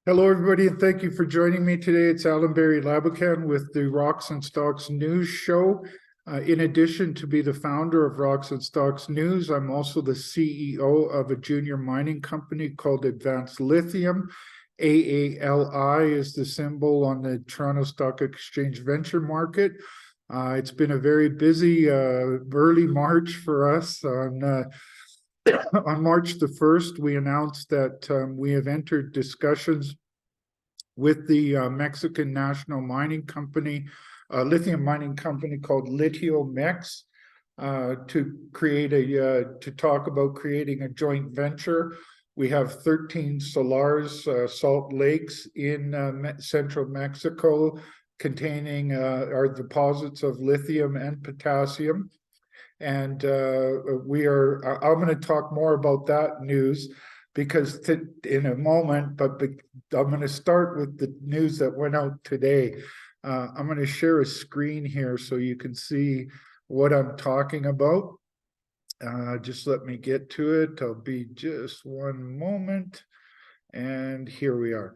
Hello, everybody, and thank you for joining me today. It's Allan Laboucan with the Rocks and Stocks News Show. In addition to be the founder of Rocks and Stocks News, I'm also the CEO of a junior mining company called Advance Lithium. AALI is the symbol on the Toronto Stock Exchange venture market. It's been a very busy early March for us. On March the 1st, we announced that we have entered discussions with the Mexican national mining company, lithium mining company called LitioMex, to talk about creating a joint venture. We have 13 salars, salt lakes in central Mexico, containing our deposits of lithium and potassium. And I'm going to talk more about that news in a moment, but I'm going to start with the news that went out today. I'm going to share a screen here so you can see what I'm talking about. Just let me get to it. I'll be just one moment. And here we are.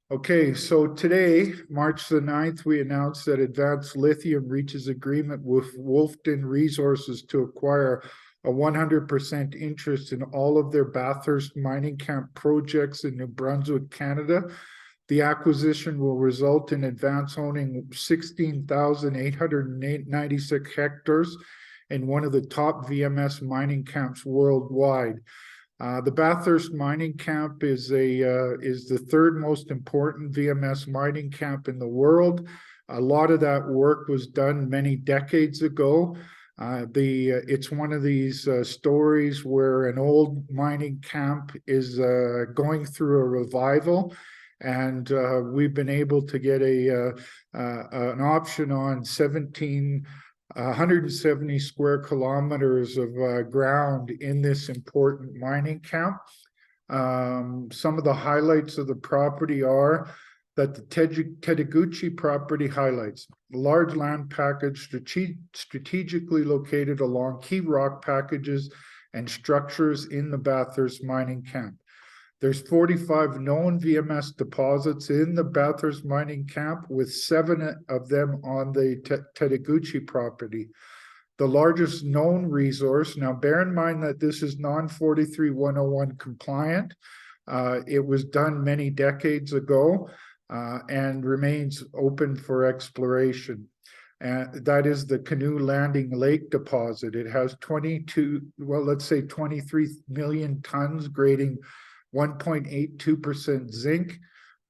Okay, so today, March the 9th, we announced that Advance Lithium reaches agreement with Wolfden Resources to acquire a 100% interest in all of their Bathurst mining camp projects in New Brunswick, Canada. The acquisition will result in Advance owning 16,896 hectares in one of the top VMS mining camps worldwide. The Bathurst mining camp is the third most important VMS mining camp in the world. A lot of that work was done many decades ago. It's one of these stories where an old mining camp is going through a revival, and we've been able to get an option on 170 square kilometers of ground in this important mining camp. Some of the highlights of the property are that the Tedeguchi property highlights a large land package strategically located along key rock packages and structures in the Bathurst mining camp. There's 45 known VMS deposits in the Bathurst mining camp, with 7 of them on the Tedeguchi property. The largest known resource, now bear in mind that this is non-43-101 compliant. It was done many decades ago and remains open for exploration. That is the Canoe Landing Lake deposit. It has 23 million tons grading 1.82% zinc,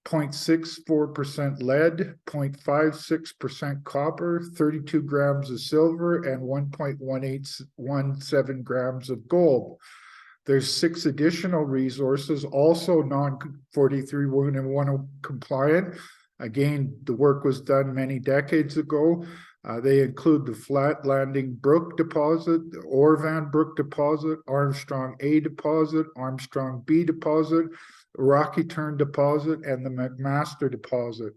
0.64% lead, 0.56% copper, 32 grams of silver, and 1.1817 grams of gold. There's 6 additional resources, also non-43-101 compliant. Again, the work was done many decades ago. They include the Flat Landing Brook deposit, the Orvan Brook deposit, Armstrong A deposit, Armstrong B deposit, Rocky Turn deposit, and the McMaster deposit.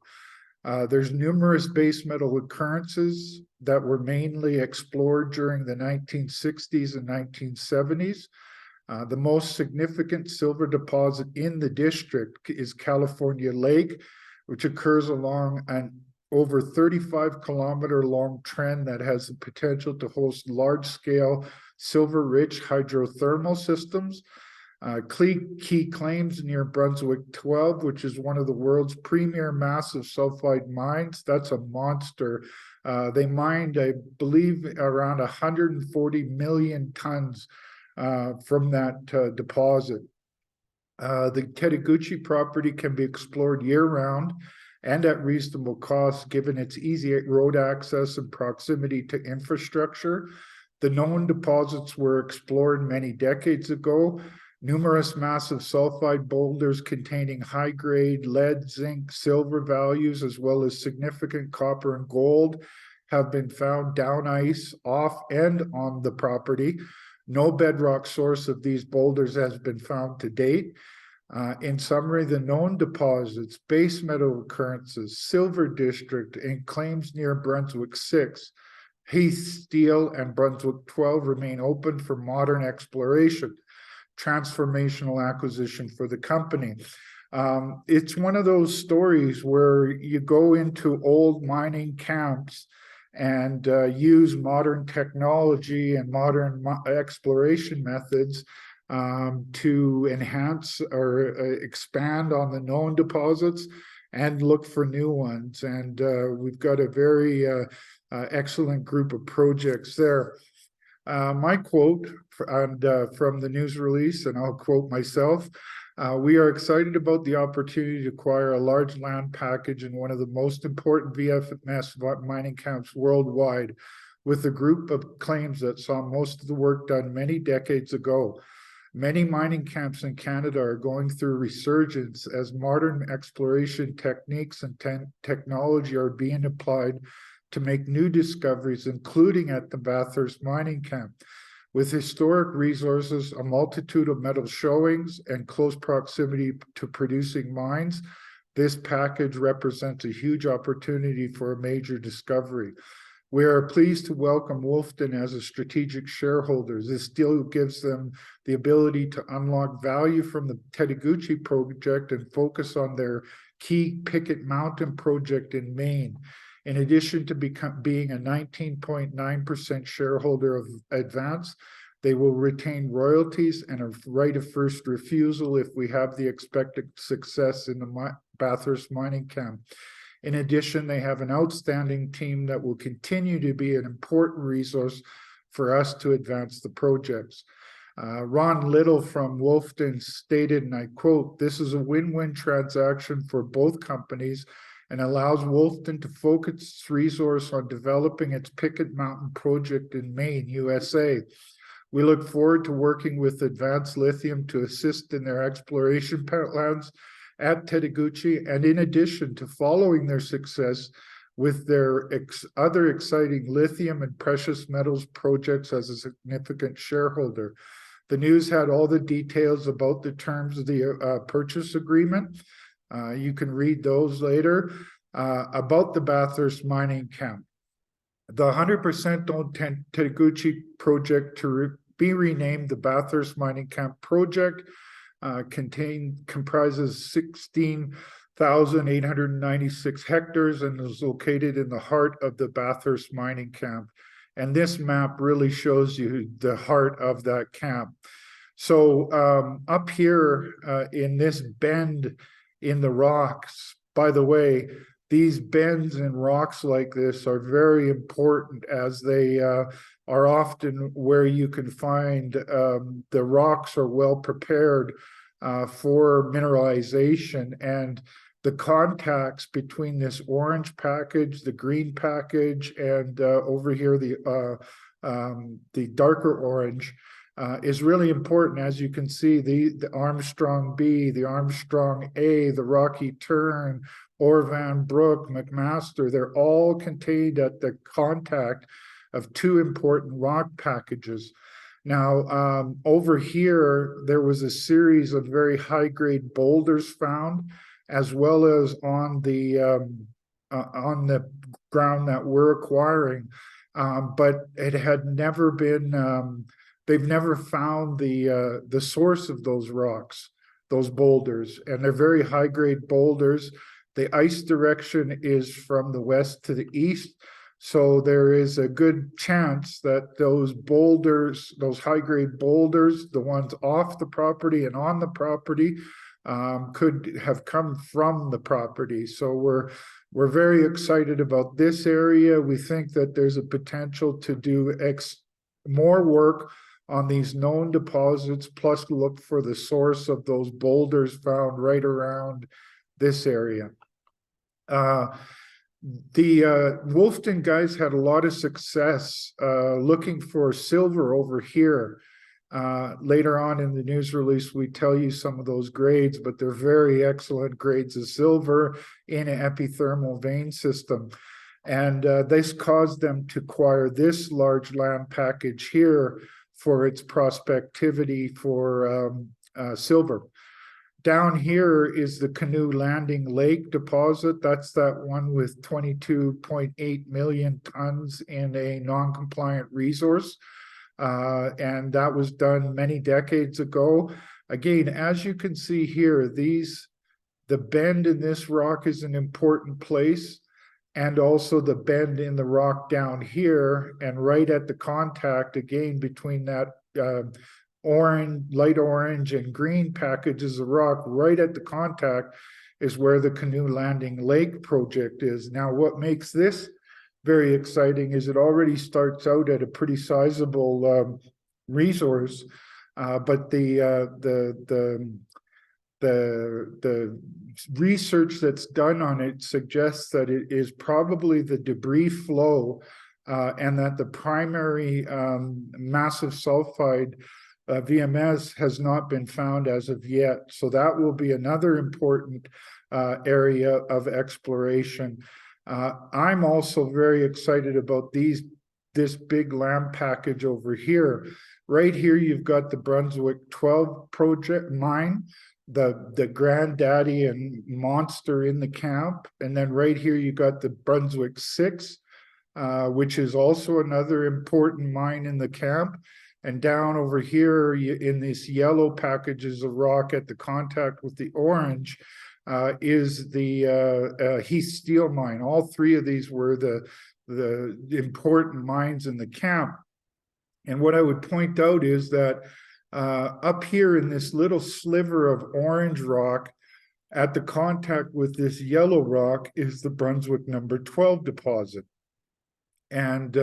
There's numerous base metal occurrences that were mainly explored during the 1960s and 1970s. The most significant silver deposit in the district is California Lake, which occurs along an over 35-kilometer long trend that has the potential to host large-scale silver-rich hydrothermal systems. Key claims near Brunswick 12, which is one of the world's premier massive sulfide mines. That's a monster. They mined, I believe, around 140 million tons from that deposit. The Tedeguchi property can be explored year-round and at reasonable cost, given its easy road access and proximity to infrastructure. The known deposits were explored many decades ago. Numerous massive sulfide boulders containing high-grade lead, zinc, silver values, as well as significant copper and gold, have been found down ice, off and on the property. No bedrock source of these boulders has been found to date. In summary, the known deposits, base metal occurrences, Silver District, and claims near Brunswick 6, Heath Steel, and Brunswick 12 remain open for modern exploration. Transformational acquisition for the company. It's one of those stories where you go into old mining camps and use modern technology and modern exploration methods to enhance or expand on the known deposits and look for new ones. And we've got a very excellent group of projects there. My quote from the news release, and I'll quote myself, we are excited about the opportunity to acquire a large land package in one of the most important VMS mining camps worldwide, with a group of claims that saw most of the work done many decades ago. Many mining camps in Canada are going through resurgence as modern exploration techniques and technology are being applied to make new discoveries, including at the Bathurst mining camp. With historic resources, a multitude of metal showings, and close proximity to producing mines, this package represents a huge opportunity for a major discovery. We are pleased to welcome Wolfden as a strategic shareholder. This deal gives them the ability to unlock value from the Tedaguchi project and focus on their key Picket Mountain project in Maine. In addition to being a 19.9% shareholder of Advance, they will retain royalties and a right of first refusal if we have the expected success in the Bathurst mining camp. In addition, they have an outstanding team that will continue to be an important resource for us to advance the projects. Ron Little from Wolfden stated, and I quote, "This is a win-win transaction for both companies and allows Wolfden to focus its resource on developing its Picket Mountain project in Maine, USA. We look forward to working with Advance Lithium to assist in their exploration plans at Tedaguchi, and in addition to following their success with their other exciting lithium and precious metals projects as a significant shareholder." The news had all the details about the terms of the purchase agreement. You can read those later. About the Bathurst mining camp. The 100% owned Tedaguchi project to be renamed the Bathurst mining camp project comprises 16,896 hectares and is located in the heart of the Bathurst mining camp. And this map really shows you the heart of that camp. So up here in this bend in the rocks, by the way, these bends in rocks like this are very important, as they are often where you can find the rocks are well prepared for mineralization, and the contacts between this orange package, the green package, and over here the darker orange is really important. As you can see, the Armstrong B, the Armstrong A, the Rocky Turn, Orvan Brook, McMaster, they're all contained at the contact of two important rock packages. Now, over here, there was a series of very high-grade boulders found, as well as on the ground that we're acquiring, but it had never been. They've never found the source of those rocks, those boulders, and they're very high-grade boulders. The ice direction is from the west to the east, so there is a good chance that those boulders, those high-grade boulders, the ones off the property and on the property, could have come from the property. So we're very excited about this area. We think that there's a potential to do more work on these known deposits, plus look for the source of those boulders found right around this area. The Wolfden guys had a lot of success looking for silver over here. Later on in the news release, we tell you some of those grades, but they're very excellent grades of silver in an epithermal vein system. And this caused them to acquire this large land package here for its prospectivity for silver. Down here is the Canoe Landing Lake deposit. That's that one with 22.8 million tons in a non-compliant resource. And that was done many decades ago. Again, as you can see here, these the bend in this rock is an important place, and also the bend in the rock down here, and right at the contact again between that orange, light orange and green packages of rock, right at the contact is where the Canoe Landing Lake project is. Now, what makes this very exciting is it already starts out at a pretty sizable resource, but the research that's done on it suggests that it is probably the debris flow, and that the primary massive sulfide VMS has not been found as of yet. So that will be another important area of exploration. I'm also very excited about this big land package over here. Right here, you've got the Brunswick 12 project mine, the granddaddy and monster in the camp. And then right here, you got the Brunswick 6, which is also another important mine in the camp. And down over here in these yellow packages of rock at the contact with the orange is the Heath Steel mine. All three of these were the important mines in the camp. And what I would point out is that up here in this little sliver of orange rock at the contact with this yellow rock is the Brunswick number 12 deposit. And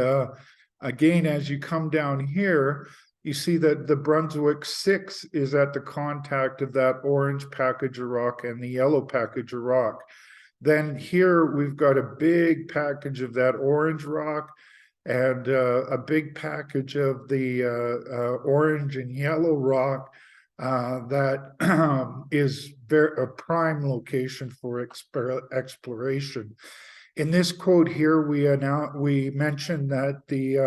again, as you come down here, you see that the Brunswick 6 is at the contact of that orange package of rock and the yellow package of rock. Then here we've got a big package of that orange rock and a big package of the orange and yellow rock that is a prime location for exploration. In this quote here, we mentioned that the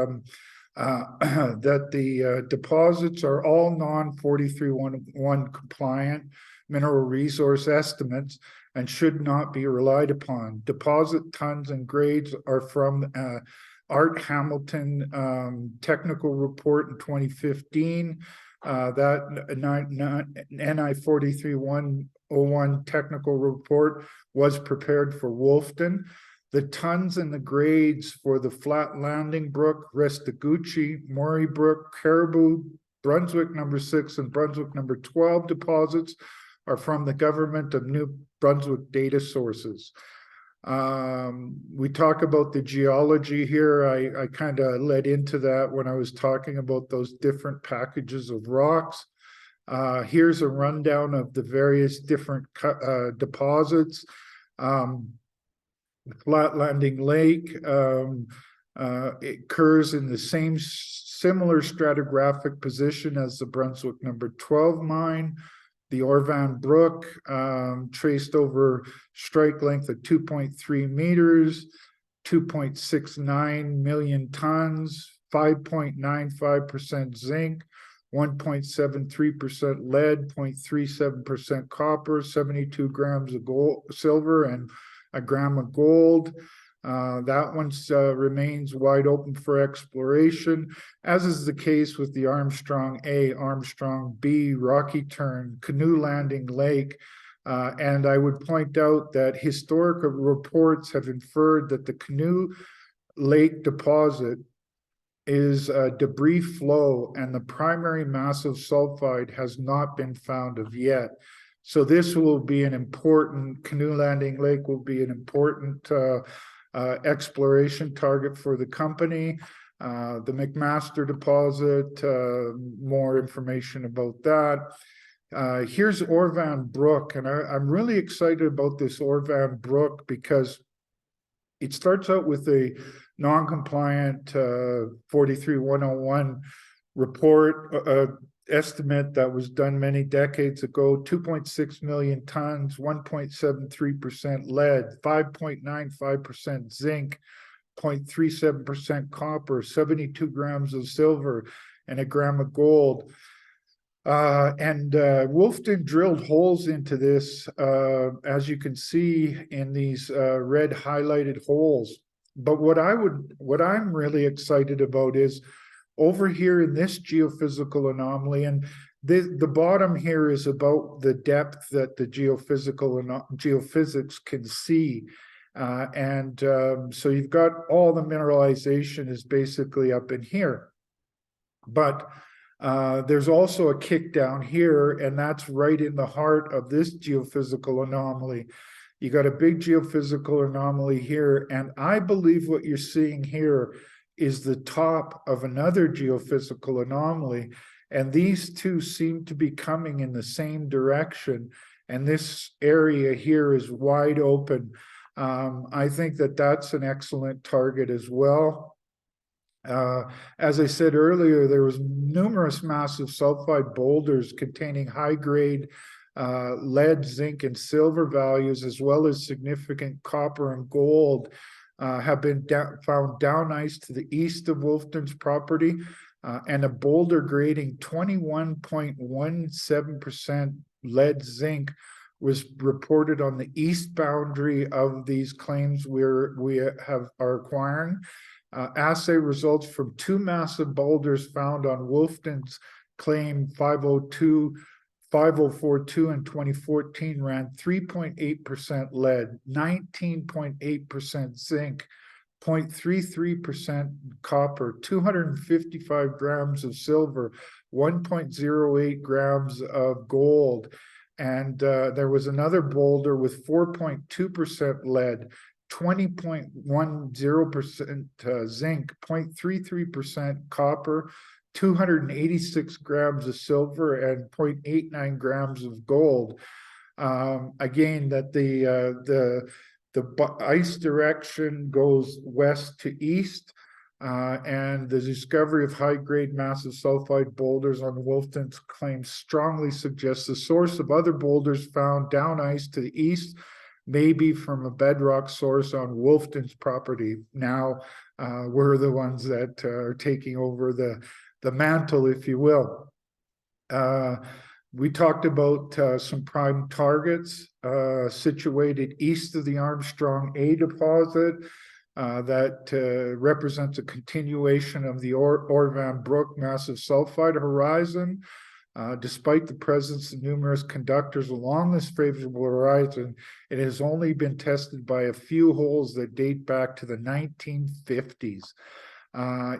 deposits are all non-43-101 compliant mineral resource estimates and should not be relied upon. Deposit tons and grades are from Art Hamilton technical report in 2015. That NI 43-101 technical report was prepared for Wolfton. The tons and the grades for the Flat Landing Brook, Restaguchi, Murray Brook, Caribou, Brunswick number 6 and Brunswick number 12 deposits are from the government of New Brunswick data sources. We talk about the geology here. I kind of led into that when I was talking about those different packages of rocks. Here's a rundown of the various different deposits. The Flat Landing Lake it occurs in the same similar stratigraphic position as the Brunswick number 12 mine. The Orvan Brook traced over strike length of 2.3 meters, 2.69 million tons, 5.95% zinc, 1.73% lead, 0.37% copper, 72 grams of gold, silver, and a gram of gold. That one remains wide open for exploration, as is the case with the Armstrong A, Armstrong B, Rocky Turn, Canoe Landing Lake. And I would point out that historical reports have inferred that the Canoe Lake deposit is debris flow, and the primary massive sulfide has not been found of yet. So this will be an important, Canoe Landing Lake will be an important exploration target for the company. The McMaster deposit, more information about that. Here's Orvan Brook, and I'm really excited about this Orvan Brook because it starts out with a non-compliant 43-101 report estimate that was done many decades ago, 2.6 million tons, 1.73% lead, 5.95% zinc, 0.37% copper, 72 grams of silver, and a gram of gold. Wolfton drilled holes into this, as you can see in these red highlighted holes. But what I'm really excited about is over here in this geophysical anomaly, and The bottom here is about the depth that the geophysical and geophysics can see. So you've got all the mineralization is basically up in here. But there's also a kick down here, and that's right in the heart of this geophysical anomaly. You got a big geophysical anomaly here, and I believe what you're seeing here is the top of another geophysical anomaly, and these two seem to be coming in the same direction, and this area here is wide open. I think that that's an excellent target as well. As I said earlier, there was numerous massive sulfide boulders containing high-grade lead, zinc, and silver values, as well as significant copper and gold, have been found down ice to the east of Wolfton's property, and a boulder grading 21.17% lead zinc was reported on the east boundary of these claims we are acquiring. Assay results from two massive boulders found on Wolfton's claim 502, 5042 in 2014 ran 3.8% lead, 19.8% zinc, 0.33% copper, 255 grams of silver, 1.08 grams of gold. And there was another boulder with 4.2% lead, 20.10% zinc, 0.33% copper, 286 grams of silver, and 0.89 grams of gold. Again, that the ice direction goes west to east, and the discovery of high-grade massive sulfide boulders on Wolfton's claim strongly suggests the source of other boulders found down ice to the east may be from a bedrock source on Wolfton's property. Now we're the ones that are taking over the mantle, if you will. We talked about some prime targets situated east of the Armstrong A deposit that represents a continuation of the Orvan Brook massive sulfide horizon. Despite the presence of numerous conductors along this favorable horizon, it has only been tested by a few holes that date back to the 1950s.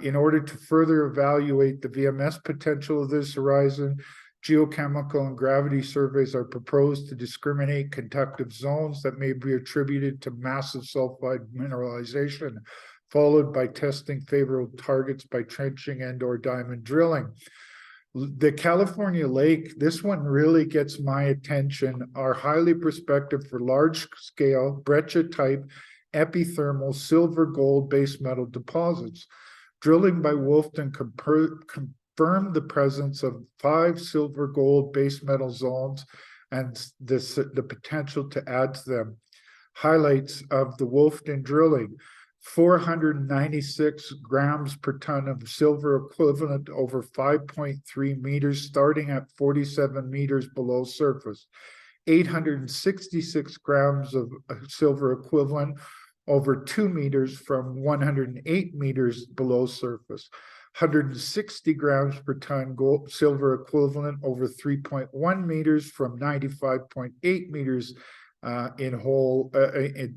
In order to further evaluate the VMS potential of this horizon, geochemical and gravity surveys are proposed to discriminate conductive zones that may be attributed to massive sulfide mineralization, followed by testing favorable targets by trenching and/or diamond drilling. The California Lake, this one really gets my attention, are highly prospective for large-scale breccia-type epithermal silver gold base metal deposits. Drilling by Wolfton confirmed the presence of 5 silver gold base metal zones and the potential to add to them. Highlights of the Wolfton drilling: 496 grams per ton of silver equivalent over 5.3 meters, starting at 47 meters below surface. 866 grams of silver equivalent over 2 meters from 108 meters below surface. 160 grams per ton gold silver equivalent over 3.1 meters from 95.8 meters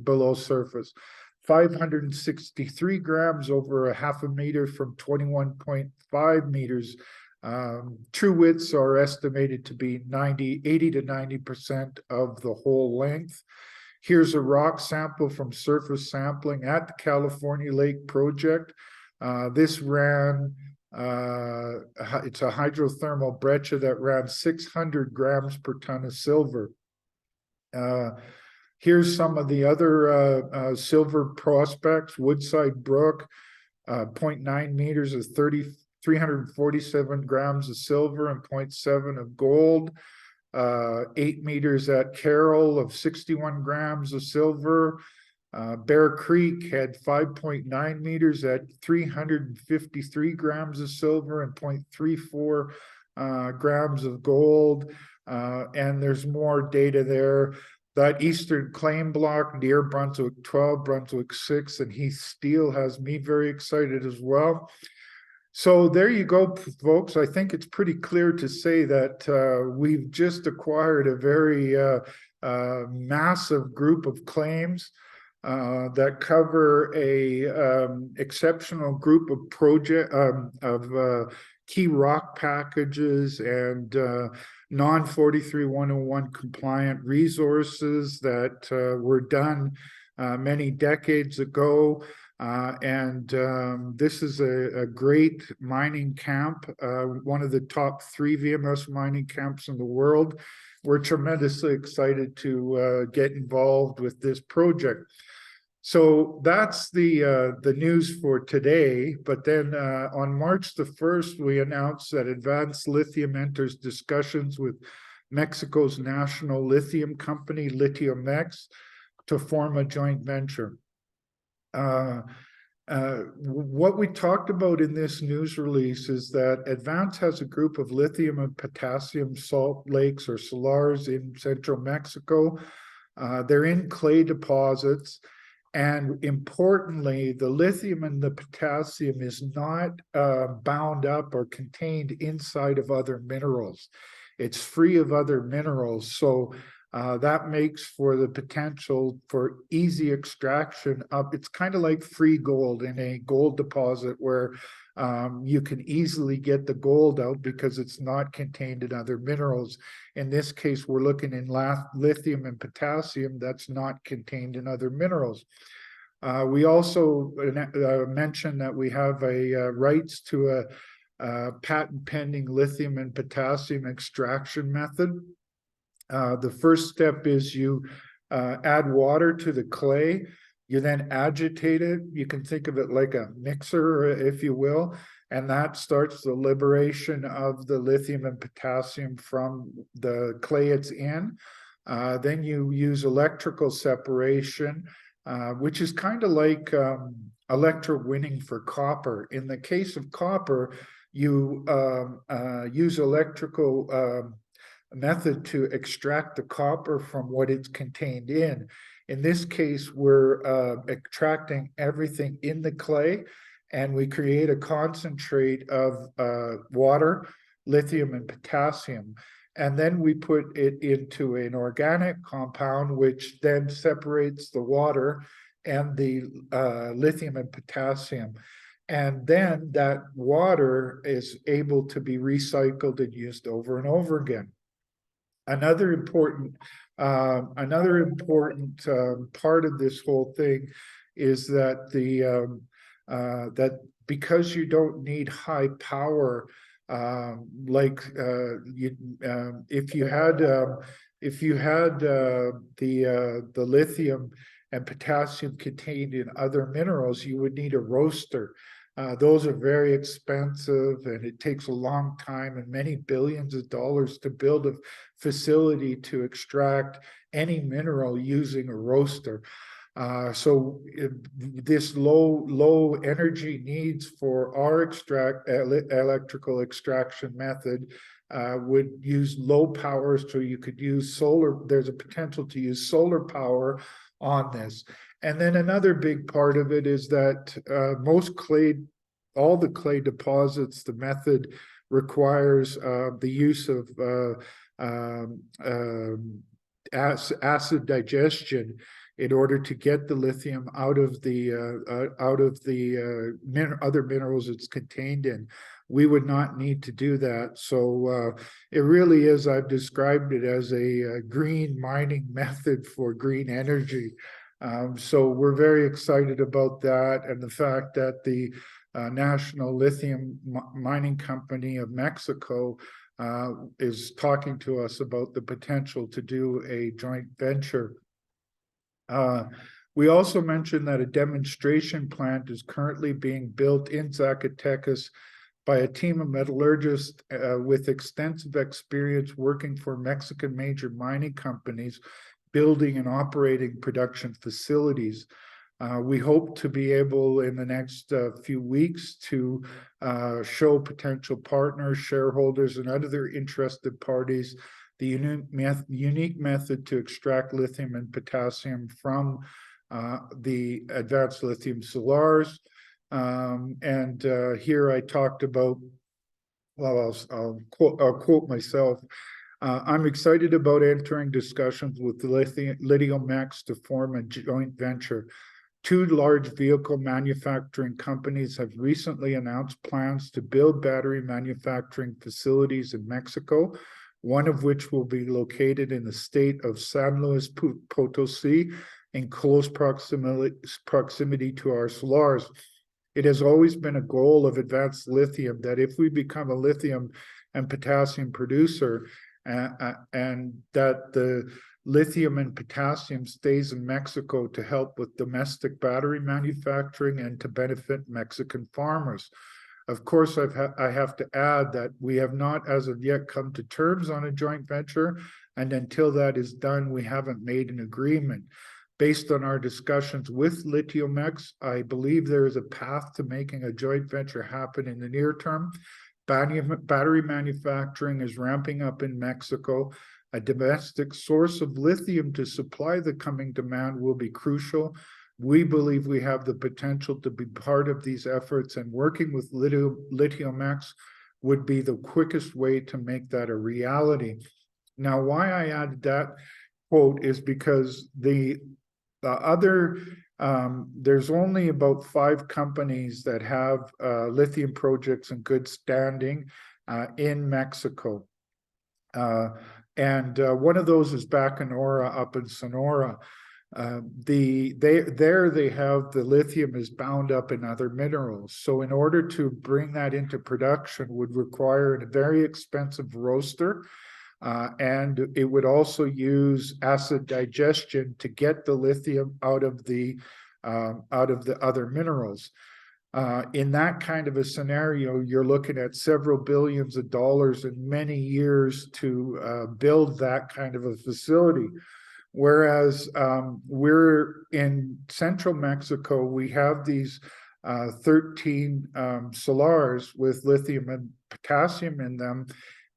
below surface. 563 grams over a half a meter from 21.5 meters. True widths are estimated to be 80 to 90% of the whole length. Here's a rock sample from surface sampling at the California Lake project. This ran, it's a hydrothermal breccia that ran 600 grams per ton of silver. Here's some of the other silver prospects. Woodside Brook, 0.9 meters is 347 grams of silver and 0.7 of gold. 8 meters at Carroll of 61 grams of silver. Bear Creek had 5.9 meters at 353 grams of silver and 0.34 grams of gold. And there's more data there. That eastern claim block near Brunswick 12, Brunswick 6, and Heath Steel has me very excited as well. So there you go, folks. I think it's pretty clear to say that we've just acquired a very massive group of claims that cover a exceptional group of key rock packages and non 43101 compliant resources that were done many decades ago. This is a great mining camp, one of the top 3 VMS mining camps in the world. We're tremendously excited to get involved with this project. So that's the news for today. But then on March the 1st, we announced that Advance Lithium enters discussions with Mexico's national lithium company, LithiumX, to form a joint venture. What we talked about in this news release is that Advance has a group of lithium and potassium salt lakes or salars in central Mexico. They're in clay deposits. And importantly, the lithium and the potassium is not bound up or contained inside of other minerals. It's free of other minerals. So that makes for the potential for easy extraction of, it's kind of like free gold in a gold deposit where you can easily get the gold out because it's not contained in other minerals. In this case, we're looking in lithium and potassium that's not contained in other minerals. We also mentioned that we have rights to a patent pending lithium and potassium extraction method. The first step is you add water to the clay. You then agitate it. You can think of it like a mixer, if you will, and that starts the liberation of the lithium and potassium from the clay it's in. Then you use electrical separation, which is kind of like electrowinning for copper. In the case of copper, you use electrical method to extract the copper from what it's contained in. In this case, we're extracting everything in the clay, and we create a concentrate of water, lithium, and potassium. And then we put it into an organic compound, which then separates the water and the lithium and potassium. And then that water is able to be recycled and used over and over again. Another important part of this whole thing is that that because you don't need high power, if you had the lithium and potassium contained in other minerals, you would need a roaster. Those are very expensive, and it takes a long time and many billions of dollars to build a facility to extract any mineral using a roaster. This low energy needs for our electrical extraction method would use low power, so you could use solar. There's a potential to use solar power on this. And then another big part of it is that all the clay deposits, the method requires the use of acid digestion in order to get the lithium out of the other minerals it's contained in. We would not need to do that. So it really is, I've described it as a green mining method for green energy. So we're very excited about that, and the fact that the National Lithium Mining Company of Mexico is talking to us about the potential to do a joint venture. We also mentioned that a demonstration plant is currently being built in Zacatecas by a team of metallurgists with extensive experience working for Mexican major mining companies, building and operating production facilities. We hope to be able in the next few weeks to show potential partners, shareholders, and other interested parties the unique method to extract lithium and potassium from the advanced lithium salars. Here I talked about, well, I'll quote myself. I'm excited about entering discussions with LithiumX to form a joint venture. Two large vehicle manufacturing companies have recently announced plans to build battery manufacturing facilities in Mexico, one of which will be located in the state of San Luis Potosi in close proximity to our salars. It has always been a goal of Advanced Lithium that if we become a lithium and potassium producer, and that the lithium and potassium stays in Mexico to help with domestic battery manufacturing and to benefit Mexican farmers. Of course, I have to add that we have not as of yet come to terms on a joint venture, and until that is done, we haven't made an agreement. Based on our discussions with LithiumX, I believe there is a path to making a joint venture happen in the near term. Battery manufacturing is ramping up in Mexico. A domestic source of lithium to supply the coming demand will be crucial. We believe we have the potential to be part of these efforts, and working with LithiumX would be the quickest way to make that a reality. Now, why I added that quote is because the other there's only about 5 companies that have lithium projects in good standing in Mexico. One of those is Bacanora up in Sonora. They have the lithium is bound up in other minerals. So in order to bring that into production would require a very expensive roaster. And it would also use acid digestion to get the lithium out of the other minerals. In that kind of a scenario, you're looking at several billions of dollars and many years to build that kind of a facility. Whereas we're in central Mexico, we have these 13 salars with lithium and potassium in them.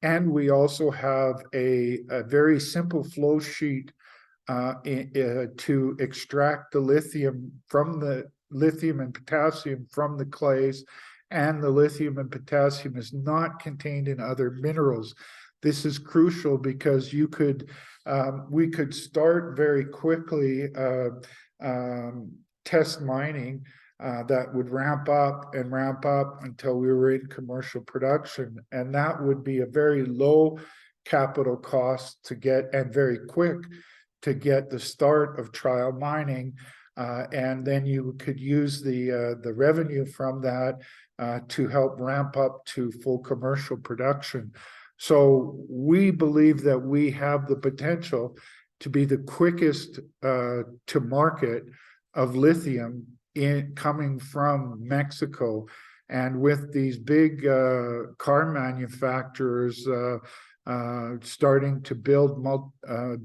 And we also have a very simple flow sheet to extract the lithium and potassium from the clays, and the lithium and potassium is not contained in other minerals. This is crucial because we could start very quickly test mining that would ramp up until we were in commercial production. And that would be a very low capital cost to get, and very quick to get the start of trial mining. And then you could use the revenue from that to help ramp up to full commercial production. So we believe that we have the potential to be the quickest to market of lithium coming from Mexico. And with these big car manufacturers starting to build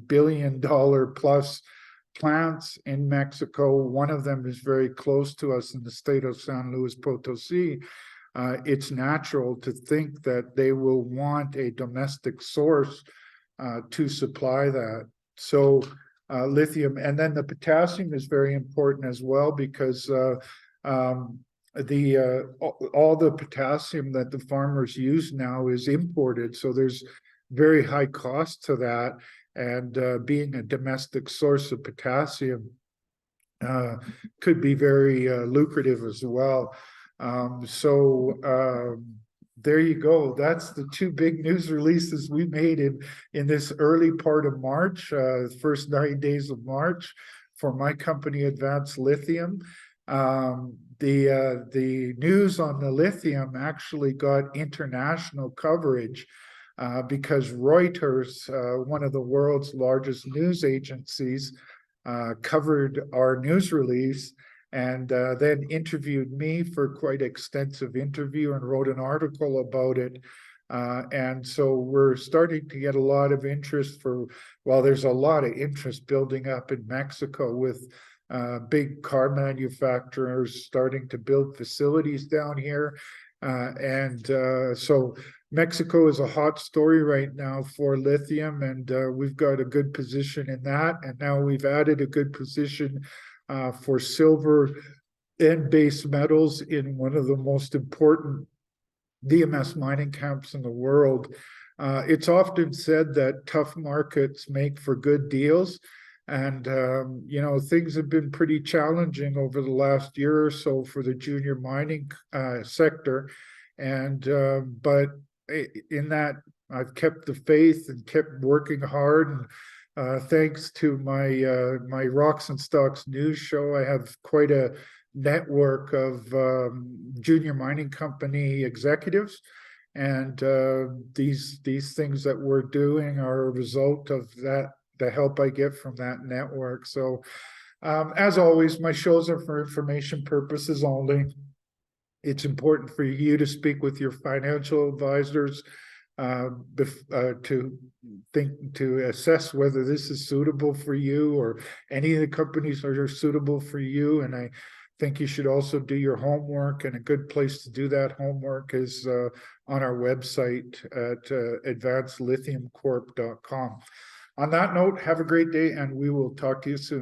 billion-dollar plus plants in Mexico, one of them is very close to us in the state of San Luis Potosi. It's natural to think that they will want a domestic source to supply that. So lithium, and then the potassium is very important as well, because all the potassium that the farmers use now is imported. So there's very high cost to that, and being a domestic source of potassium could be very lucrative as well. There you go. That's the 2 big news releases we made in this early part of March, first 9 days of March for my company, Advance Lithium. The news on the lithium actually got international coverage because Reuters, one of the world's largest news agencies, covered our news release, and then interviewed me for quite extensive interview and wrote an article about it. And so we're starting to get a lot of interest there's a lot of interest building up in Mexico with big car manufacturers starting to build facilities down here. So Mexico is a hot story right now for lithium, and we've got a good position in that. And now we've added a good position for silver and base metals in one of the most important VMS mining camps in the world. It's often said that tough markets make for good deals. And, things have been pretty challenging over the last year or so for the junior mining sector. But in that, I've kept the faith and kept working hard. And thanks to my Rocks and Stocks news show, I have quite a network of junior mining company executives, and these things that we're doing are a result of that, the help I get from that network. So as always, my shows are for information purposes only. It's important for you to speak with your financial advisors to assess whether this is suitable for you, or any of the companies that are suitable for you. And I think you should also do your homework, and a good place to do that homework is on our website at advancelithiumcorp.com. On that note, have a great day, and we will talk to you soon.